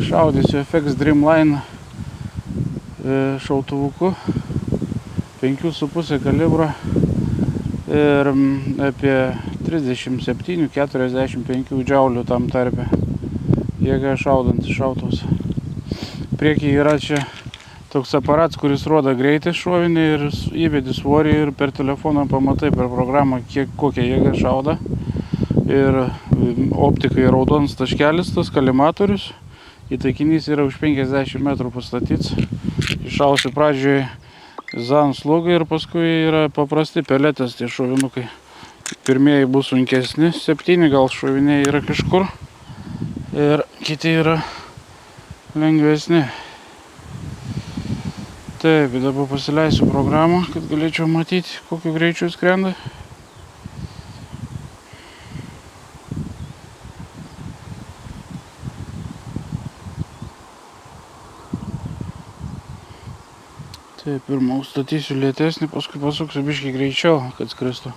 Šaudysiu FX Dreamline šautuvuku 5,5 kalibro ir apie 37-45 džiaulių tam tarpe jėga šaudantis šautuvas. Priekyje yra čia toks aparats, kuris rodo greitį šovinį ir įvedi svorį ir per telefoną pamatai per programą, kokią jėgą šauda. Ir optikai raudonas taškelis, tas kalimatorius. Įtaikinys yra už 50 metrų pastatyts. Iššausiu pradžioje ZAN slūgai ir paskui yra paprasti peletės tie šovinukai. Pirmieji bus sunkesni, 7 gal šoviniai yra kažkur. Ir kiti yra lengvesni. Taip, dabar pasileisiu programą, kad galėčiau matyti, kokiu greičiu skrenda. Taip, pirmą užstatysiu lėtesnį, paskui pasuksiu biškį greičiau, kad skristų.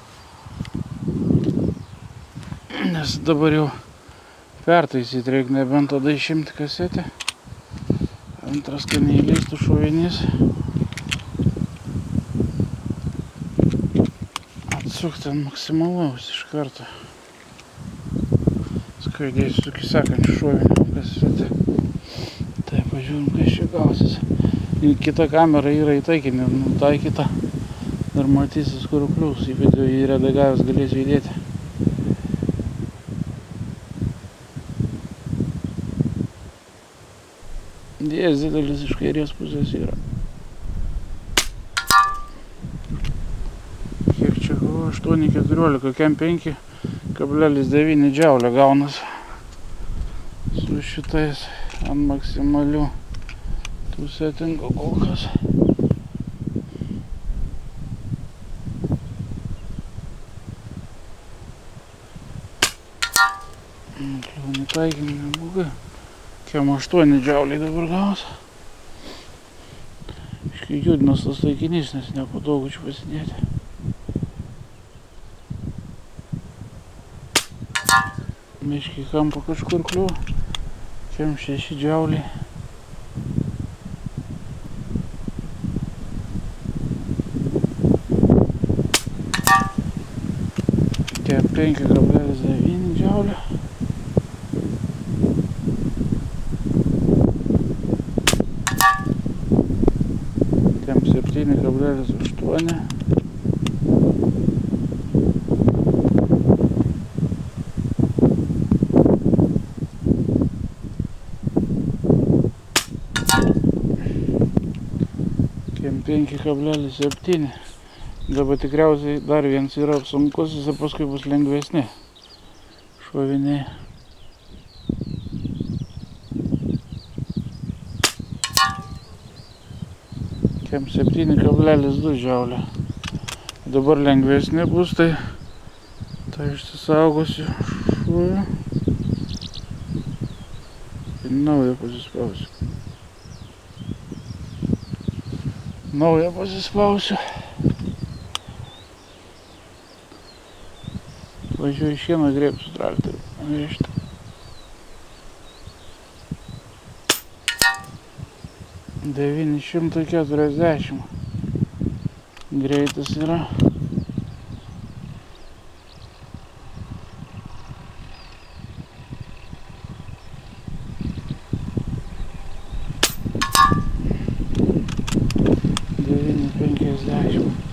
Nes dabar jau pertaisyti reikia, nebent tada išimti kasetę. Antras, kad neįleistų šovinys. Atsukti ant maksimalaus iš karto. Skaidėsiu tokį sekančių šovinį kasetę. Taip, pažiūrim, kas čia gausis. Kita kamera yra įtaikinė, nutaikyta. Dar matysis, kur klius. Į video jį redagavęs galėsiu įdėti. Dėjas didelis iš kairės pusės yra. Kiek čia buvo? 8,14, kem 5,9 džiaulio gaunas. Su šitais ant maksimalių tų setingų kol kas. Kliūnį taikinį nebūgai. Kem 8 džiauliai dabar gaus. Iškai judinas tas taikinys, nes nepatogu čia pasidėti. Biškai kampo kažkur kliuvo. Kem 6 džiauliai. Kem 5,9 džiaulio. Kem 7,8. Kem 5,7. Dabar tikriausiai dar vienas yra sunkusis ir paskui bus lengvesni šoviniai. Kem 7,2 džiaulio. Dabar lengvesni bus, tai išsisaugosiu šūvį. Ir naują pasispausiu. Važiuoju šieną grėbsiu traktorių. Vežti. $940 greitas yra. $9,50.